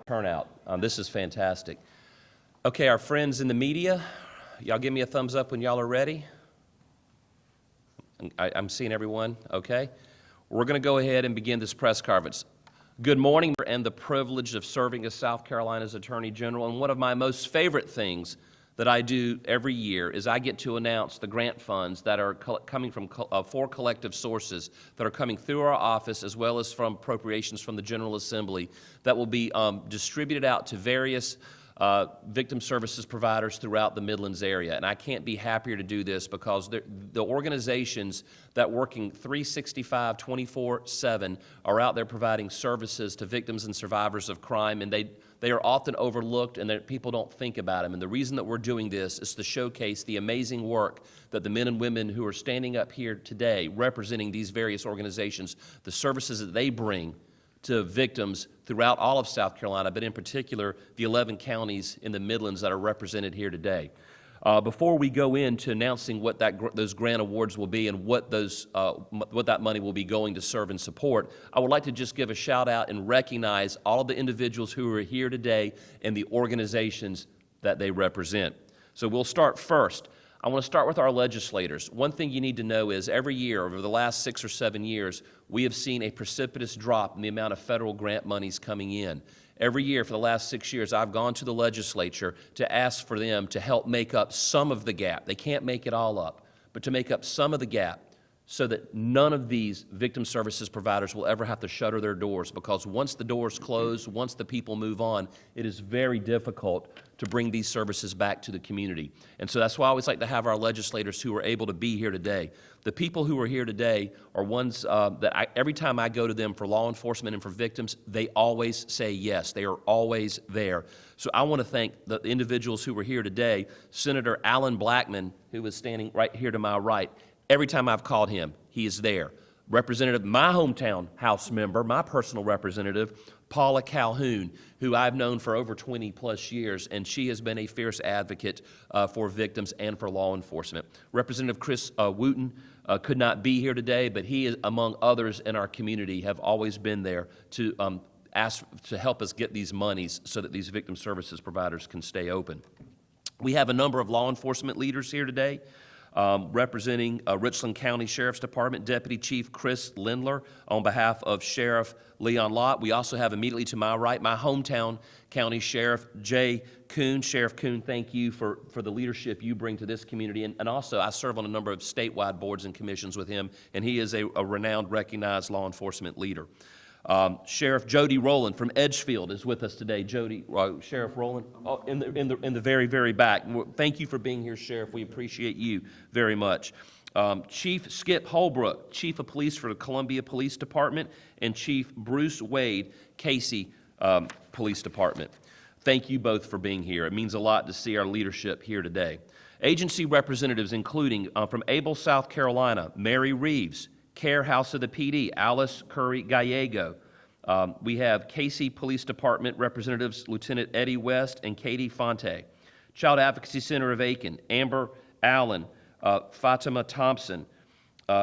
turnout. This is fantastic. Okay, our friends in the media, y'all give me a thumbs up when y'all are ready. I'm seeing everyone, okay? We're going to go ahead and begin this press conference. Good morning, and the privilege of serving as South Carolina's Attorney General. And one of my most favorite things that I do every year is I get to announce the grant funds that are coming from 4 collective sources that are coming through our office, as well as from appropriations from the General Assembly, that will be distributed out to various victim services providers throughout the Midlands area. And I can't be happier to do this because the organizations that working 365, 24/7 are out there providing services to victims and survivors of crime, and they are often overlooked and people don't think about them. And the reason that we're doing this is to showcase the amazing work that the men and women who are standing up here today representing these various organizations, the services that they bring to victims throughout all of South Carolina, but in particular the 11 counties in the Midlands that are represented here today. Before we go into announcing what those grant awards will be and what that money will be going to serve and support, I would like to just give a shout out and recognize all of the individuals who are here today and the organizations that they represent. So we'll start first. I want to start with our legislators. One thing you need to know is every year over the last 6 or 7 years, we have seen a precipitous drop in the amount of federal grant monies coming in. Every year for the last 6 years, I've gone to the legislature to ask for them to help make up some of the gap. They can't make it all up, but to make up some of the gap so that none of these victim services providers will ever have to shutter their doors, because once the doors close, once the people move on, it is very difficult to bring these services back to the community. And so that's why I always like to have our legislators who are able to be here today. The people who are here today are ones that every time I go to them for law enforcement and for victims, they always say yes. They are always there. So I want to thank the individuals who were here today. Senator Alan Blackman, who is standing right here to my right. Every time I've called him, he is there. Representative, my hometown House member, my personal representative, Paula Calhoun, who I've known for over 20 plus years, and she has been a fierce advocate for victims and for law enforcement. Representative Chris Wooten could not be here today, but he, among others in our community, have always been there to ask to help us get these monies so that these victim services providers can stay open. We have a number of law enforcement leaders here today. Representing Richland County Sheriff's Department, Deputy Chief Chris Lindler on behalf of Sheriff Leon Lott. We also have immediately to my right, my hometown County Sheriff Jay Kuhn. Sheriff Kuhn, thank you for the leadership you bring to this community. And also, I serve on a number of statewide boards and commissions with him, and he is a renowned, recognized law enforcement leader. Sheriff Jody Rowland from Edgefield is with us today. Jody, Sheriff Rowland, in the very, very back. Thank you for being here, Sheriff. We appreciate you very much. Chief Skip Holbrook, Chief of Police for the Columbia Police Department, and Chief Bruce Wade, Casey Police Department. Thank you both for being here. It means a lot to see our leadership here today. Agency representatives including from Able, South Carolina, Mary Reeves, Care House of the Pee Dee, Alice Curry Gallego. We have Casey Police Department representatives, Lieutenant Eddie West and Katie Fonte. Child Advocacy Center of Aiken, Amber Allen, Fatima Thompson.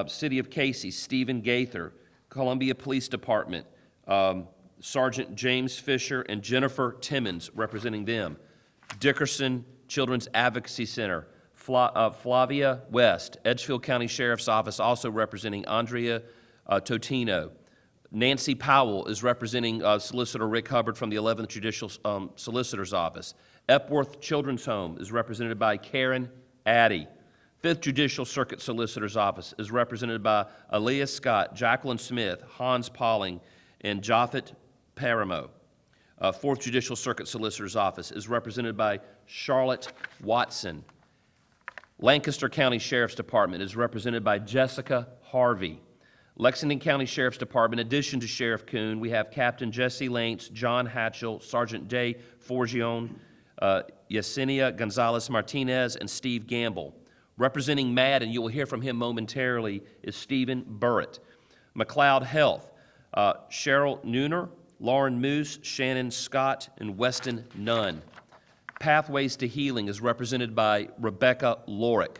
City of Casey, Stephen Gaither. Columbia Police Department, Sergeant James Fisher and Jennifer Timmons representing them. Dickerson Children's Advocacy Center, Flavia West. Edgefield County Sheriff's Office also representing Andrea Totino. Nancy Powell is representing Solicitor Rick Hubbard from the 11th Judicial Solicitor's Office. Epworth Children's Home is represented by Karen Addy. 5th Judicial Circuit Solicitor's Office is represented by Aaliyah Scott, Jacqueline Smith, Hans Pauling, and Japhet Paramo. 4th Judicial Circuit Solicitor's Office is represented by Charlotte Watson. Lancaster County Sheriff's Department is represented by Jessica Harvey. Lexington County Sheriff's Department, in addition to Sheriff Kuhn, we have Captain Jesse Lantz, John Hatchell, Sergeant Day Forgione, Yesenia Gonzalez-Martinez, and Steve Gamble. Representing MAD, and you will hear from him momentarily, is Stephen Burrett. McLeod Health, Cheryl Nooner, Lauren Moose, Shannon Scott, and Weston Nunn. Pathways to Healing is represented by Rebecca Lorick.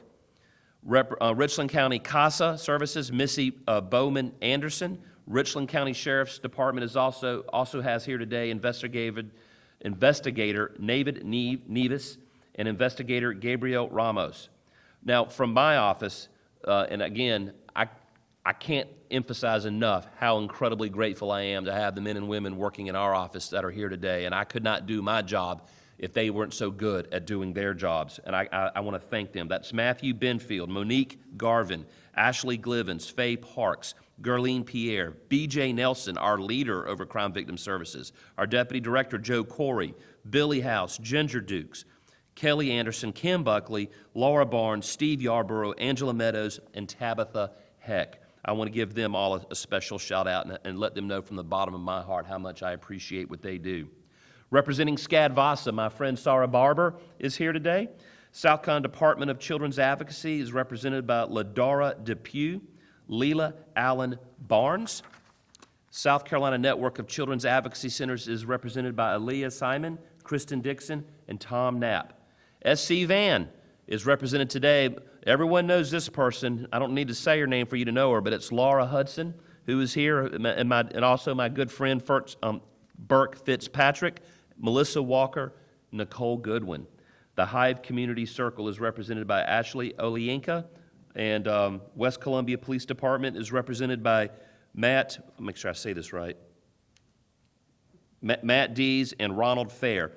Richland County CASA Services, Missy Bowman Anderson. Richland County Sheriff's Department is also has here today investigative Investigator David Nevis, and Investigator Gabriel Ramos. Now, from my office, and again, I can't emphasize enough how incredibly grateful I am to have the men and women working in our office that are here today, and I could not do my job if they weren't so good at doing their jobs, and I want to thank them. That's Matthew Benfield, Monique Garvin, Ashley Glivens, Faye Parks, Gerline Pierre, B.J. Nelson, our leader over Crime Victim Services, our Deputy Director, Joe Corey, Billy House, Ginger Dukes, Kelly Anderson, Kim Buckley, Laura Barnes, Steve Yarborough, Angela Meadows, and Tabitha Heck. I want to give them all a special shout out and let them know from the bottom of my heart how much I appreciate what they do. Representing SCAD VASA, my friend Sarah Barber is here today. South Carolina Department of Children's Advocacy is represented by Ladara Depew, Leela Allen Barnes. South Carolina Network of Children's Advocacy Centers is represented by Aaliyah Simon, Kristen Dixon, and Tom Knapp. SC Van is represented today. Everyone knows this person. I don't need to say her name for you to know her, but it's Laura Hudson, who is here, and also my good friend Burke Fitzpatrick, Melissa Walker, Nicole Goodwin. The Hive Community Circle is represented by Ashley Olienka, and West Columbia Police Department is represented by Matt, I'll make sure I say this right, Matt Dees and Ronald Fair.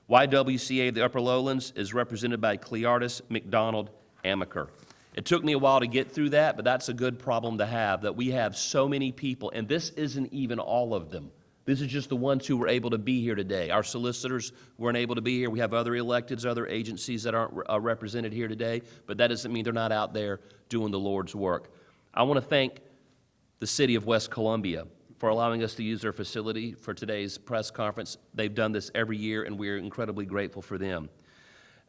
YWCA of the Upper Lowlands is represented by Cleartis McDonald Amaker. It took me a while to get through that, but that's a good problem to have, that we have so many people, and this isn't even all of them. This is just the ones who were able to be here today. Our solicitors weren't able to be here. We have other electeds, other agencies that aren't represented here today, but that doesn't mean they're not out there doing the Lord's work. I want to thank the city of West Columbia for allowing us to use their facility for today's press conference. They've done this every year, and we're incredibly grateful for them.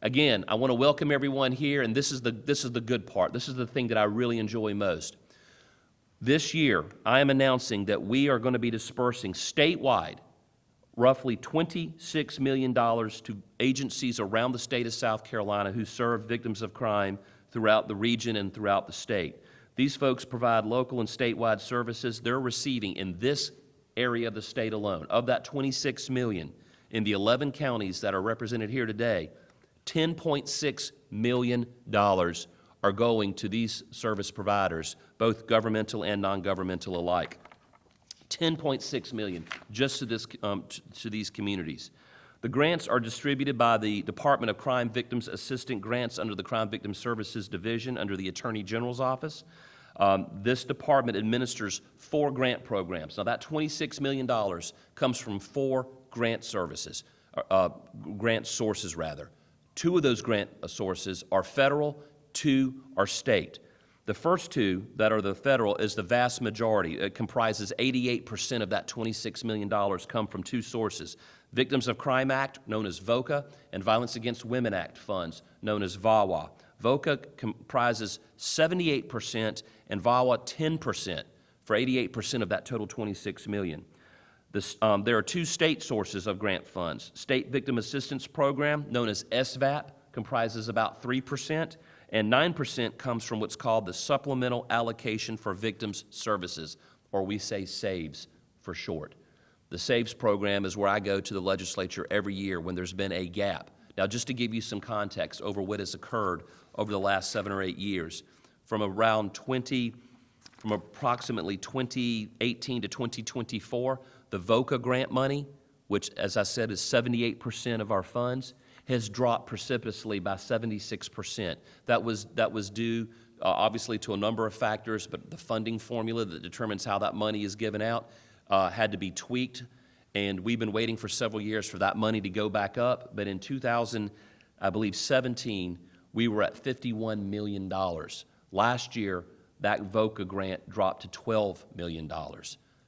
Again, I want to welcome everyone here, and this is the good part. This is the thing that I really enjoy most. This year, I am announcing that we are going to be dispersing statewide roughly $26 million to agencies around the state of South Carolina who serve victims of crime throughout the region and throughout the state. These folks provide local and statewide services. They're receiving in this area of the state alone, of that $26 million, in the 11 counties that are represented here today, $10.6 million are going to these service providers, both governmental and non-governmental alike. $10.6 million just to these communities. The grants are distributed by the Department of Crime Victims Assistant Grants under the Crime Victim Services Division under the Attorney General's Office. This department administers 4 grant programs. Now that $26 million comes from 4 grant sources. 2 of those grant sources are federal, 2 are state. The first 2 that are the federal is the vast majority. It comprises 88% of that $26 million come from 2 sources. Victims of Crime Act, known as VOCA, and Violence Against Women Act funds, known as VAWA. VOCA comprises 78% and VAWA 10% for 88% of that total $26 million. There are 2 state sources of grant funds. State Victim Assistance Program, known as SVAP, comprises about 3%, and 9% comes from what's called the Supplemental Allocation for Victims Services, or we say SAVES for short. The SAVES program is where I go to the legislature every year when there's been a gap. Now, just to give you some context over what has occurred over the last 7 or 8 years, from approximately 2018 to 2024, the VOCA grant money, which, as I said, is 78% of our funds, has dropped precipitously by 76%. That was due, obviously, to a number of factors, but the funding formula that determines how that money is given out had to be tweaked, and we've been waiting for several years for that money to go back up. But in 2017, we were at $51 million. Last year, that VOCA grant dropped to $12 million.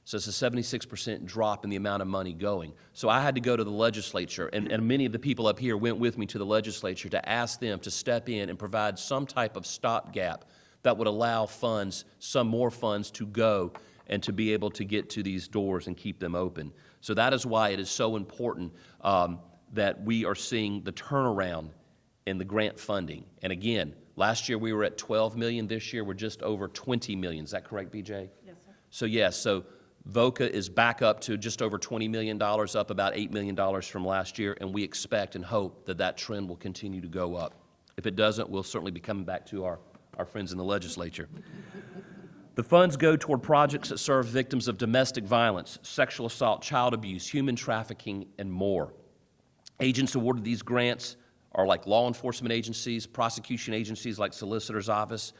So it's a 76% drop in the amount of money going. So I had to go to the legislature, and many of the people up here went with me to the legislature to ask them to step in and provide some type of stopgap that would allow funds, some more funds, to go and to be able to get to these doors and keep them open. So that is why it is so important that we are seeing the turnaround in the grant funding. And again, last year we were at $12 million. This year we're just over $20 million. Is that correct, BJ? Yes, sir. So yes, so VOCA is back up to just over $20 million, up about $8 million from last year, and we expect and hope that that trend will continue to go up. If it doesn't, we'll certainly be coming back to our friends in the legislature. The funds go toward projects that serve victims of domestic violence, sexual assault, child abuse, human trafficking, and more. Agents awarded these grants are like law enforcement agencies, prosecution agencies like Solicitor's Office,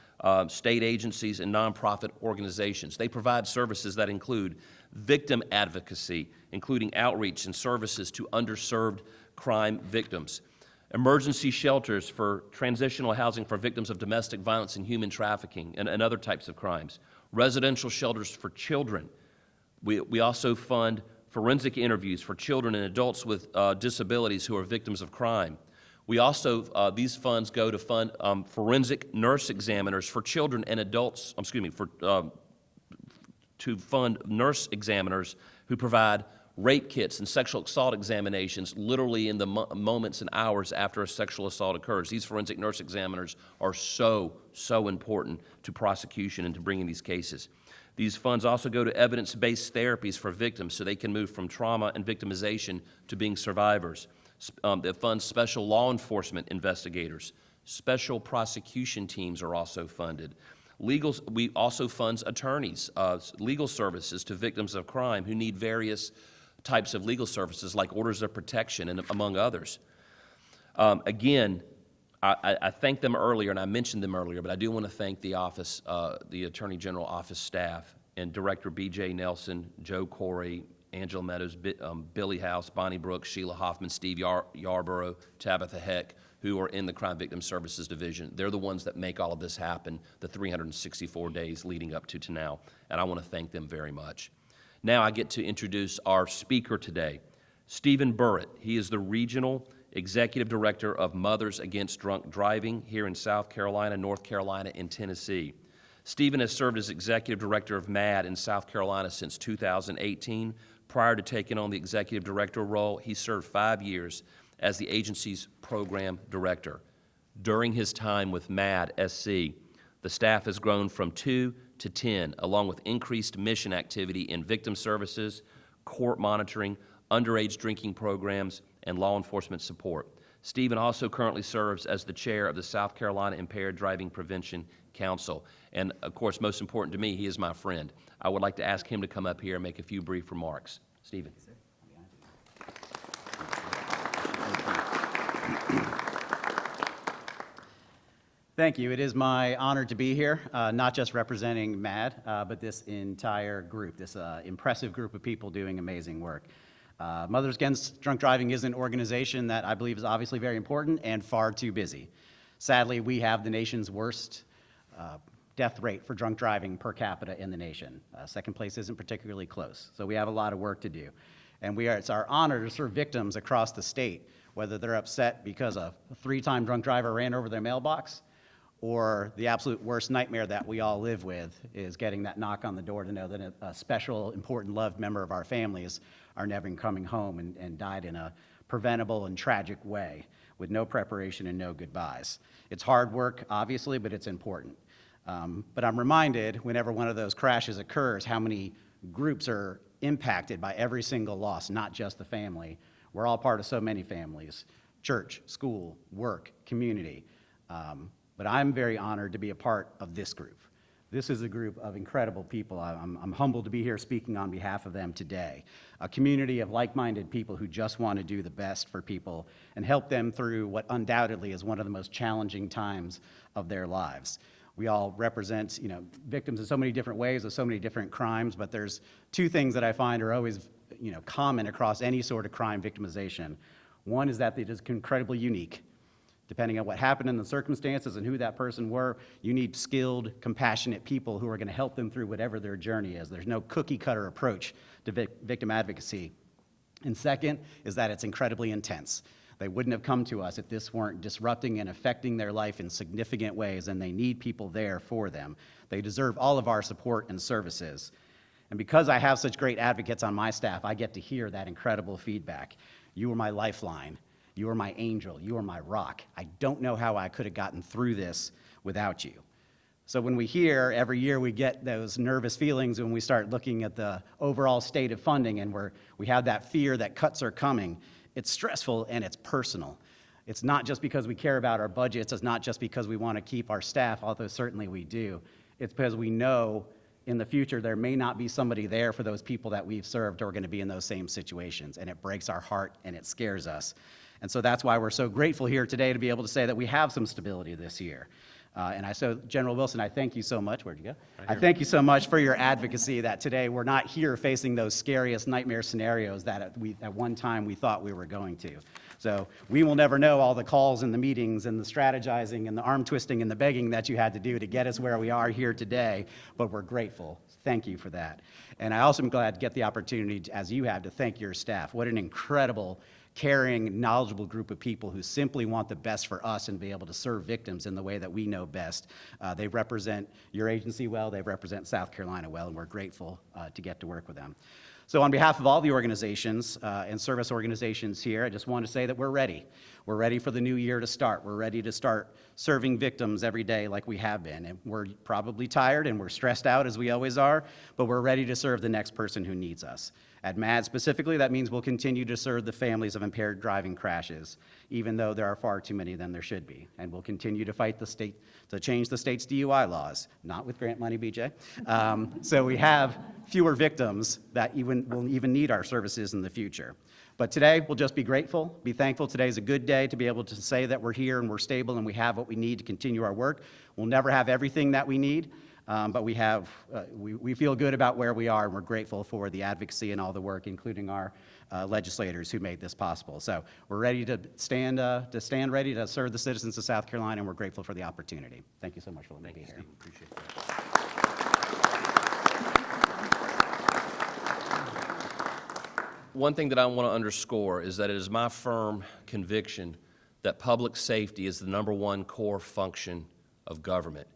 state agencies, and nonprofit organizations. They provide services that include victim advocacy, including outreach and services to underserved crime victims, emergency shelters for transitional housing for victims of domestic violence and human trafficking and other types of crimes, residential shelters for children. We also fund forensic interviews for children and adults with disabilities who are victims of crime. We also, these funds go to fund forensic nurse examiners for children and adults, to fund nurse examiners who provide rape kits and sexual assault examinations literally in the moments and hours after a sexual assault occurs. These forensic nurse examiners are so important to prosecution and to bringing these cases. These funds also go to evidence-based therapies for victims so they can move from trauma and victimization to being survivors. That funds special law enforcement investigators. Special prosecution teams are also funded. We also funds attorneys, legal services to victims of crime who need various types of legal services like orders of protection and among others. Again, I thanked them earlier, and I mentioned them earlier, but I do want to thank the office, the Attorney General office staff, and Director B.J. Nelson, Joe Corey, Angela Meadows, Billy House, Bonnie Brooks, Sheila Hoffman, Steve Yarborough, Tabitha Heck, who are in the Crime Victim Services Division. They're the ones that make all of this happen the 364 days leading up to now, and I want to thank them very much. Now I get to introduce our speaker today, Stephen Burritt. He is the Regional Executive Director of Mothers Against Drunk Driving here in South Carolina, North Carolina, and Tennessee. Stephen has served as Executive Director of MAD in South Carolina since 2018. Prior to taking on the Executive Director role, he served 5 years as the agency's Program Director. During his time with MAD SC, the staff has grown from 2 to 10, along with increased mission activity in victim services, court monitoring, underage drinking programs, and law enforcement support. Stephen also currently serves as the chair of the South Carolina Impaired Driving Prevention Council. And of course, most important to me, he is my friend. I would like to ask him to come up here and make a few brief remarks. Stephen. Thank you. It is my honor to be here, not just representing MAD, but this entire group, this impressive group of people doing amazing work. Mothers Against Drunk Driving is an organization that I believe is obviously very important and far too busy. Sadly, we have the nation's worst death rate for drunk driving per capita in the nation. Second place isn't particularly close, so we have a lot of work to do. And it's our honor to serve victims across the state, whether they're upset because a 3-time drunk driver ran over their mailbox, or the absolute worst nightmare that we all live with is getting that knock on the door to know that a special, important, loved member of our families are never coming home and died in a preventable and tragic way with no preparation and no goodbyes. It's hard work, obviously, but it's important. But I'm reminded whenever one of those crashes occurs how many groups are impacted by every single loss, not just the family. We're all part of so many families: church, school, work, community. But I'm very honored to be a part of this group. This is a group of incredible people. I'm humbled to be here speaking on behalf of them today. A community of like-minded people who just want to do the best for people and help them through what undoubtedly is one of the most challenging times of their lives. We all represent, victims in so many different ways of so many different crimes, but there's 2 things that I find are always, common across any sort of crime victimization. One is that it is incredibly unique. Depending on what happened in the circumstances and who that person were, you need skilled, compassionate people who are going to help them through whatever their journey is. There's no cookie-cutter approach to victim advocacy. And second is that it's incredibly intense. They wouldn't have come to us if this weren't disrupting and affecting their life in significant ways, and they need people there for them. They deserve all of our support and services. And because I have such great advocates on my staff, I get to hear that incredible feedback. You are my lifeline. You are my angel. You are my rock. I don't know how I could have gotten through this without you. So when we hear every year, we get those nervous feelings when we start looking at the overall state of funding, and we have that fear that cuts are coming. It's stressful and it's personal. It's not just because we care about our budgets. It's not just because we want to keep our staff, although certainly we do. It's because we know in the future there may not be somebody there for those people that we've served who are going to be in those same situations, and it breaks our heart and it scares us. And so that's why we're so grateful here today to be able to say that we have some stability this year. So General Wilson, I thank you so much. Where'd you go? I thank you so much for your advocacy that today we're not here facing those scariest nightmare scenarios that at one time we thought we were going to. So we will never know all the calls and the meetings and the strategizing and the arm twisting and the begging that you had to do to get us where we are here today, but we're grateful. Thank you for that. And I also am glad to get the opportunity, as you have, to thank your staff. What an incredible, caring, knowledgeable group of people who simply want the best for us and be able to serve victims in the way that we know best. They represent your agency well, they represent South Carolina well, and we're grateful to get to work with them. So on behalf of all the organizations and service organizations here, I just want to say that we're ready. We're ready for the new year to start. We're ready to start serving victims every day like we have been. And we're probably tired and we're stressed out as we always are, but we're ready to serve the next person who needs us. At MAD specifically, that means we'll continue to serve the families of impaired driving crashes, even though there are far too many than there should be. And we'll continue to fight the state to change the state's DUI laws, not with grant money, BJ. So we have fewer victims that will even need our services in the future. But today, we'll just be grateful, be thankful. Today's a good day to be able to say that we're here and we're stable and we have what we need to continue our work. We'll never have everything that we need, but we feel good about where we are, and we're grateful for the advocacy and all the work, including our legislators who made this possible. So we're ready to stand ready to serve the citizens of South Carolina, and we're grateful for the opportunity. Thank you so much for letting me be here. Appreciate that. One thing that I want to underscore is that it is my firm conviction that public safety is the #1 core function of government,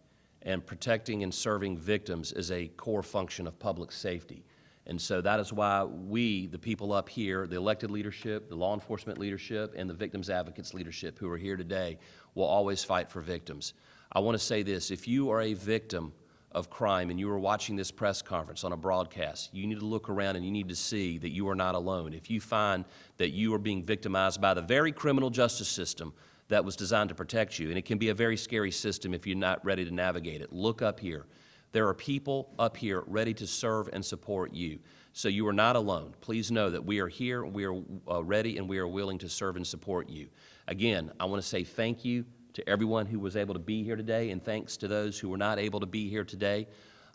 and protecting and serving victims is a core function of public safety. And so that is why we, the people up here, the elected leadership, the law enforcement leadership, and the victims advocates leadership who are here today will always fight for victims. I want to say this: if you are a victim of crime and you are watching this press conference on a broadcast, you need to look around and you need to see that you are not alone. If you find that you are being victimized by the very criminal justice system that was designed to protect you, and it can be a very scary system if you're not ready to navigate it, look up here. There are people up here ready to serve and support you. So you are not alone. Please know that we are here, we are ready, and we are willing to serve and support you. Again, I want to say thank you to everyone who was able to be here today, and thanks to those who were not able to be here today.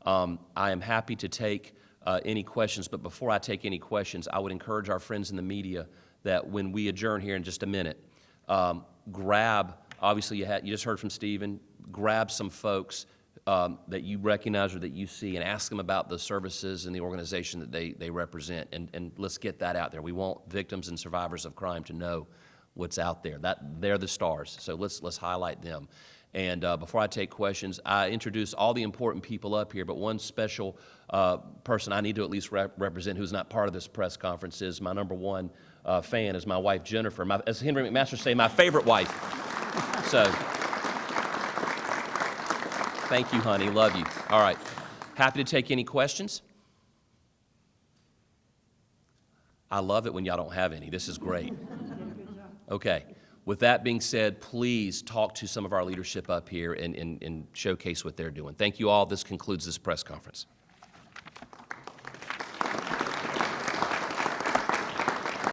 I am happy to take any questions, but before I take any questions, I would encourage our friends in the media that when we adjourn here in just a minute, obviously you just heard from Stephen, grab some folks that you recognize or that you see and ask them about the services and the organization that they represent, and let's get that out there. We want victims and survivors of crime to know what's out there. They're the stars, so let's highlight them. And before I take questions, I introduce all the important people up here, but one special person I need to at least represent who's not part of this press conference is my #1 fan, is my wife Jennifer. As Henry McMaster say, my favorite wife. So thank you, honey. Love you. All right. Happy to take any questions. I love it when y'all don't have any. This is great. Okay. With that being said, please talk to some of our leadership up here and showcase what they're doing. Thank you all. This concludes this press conference.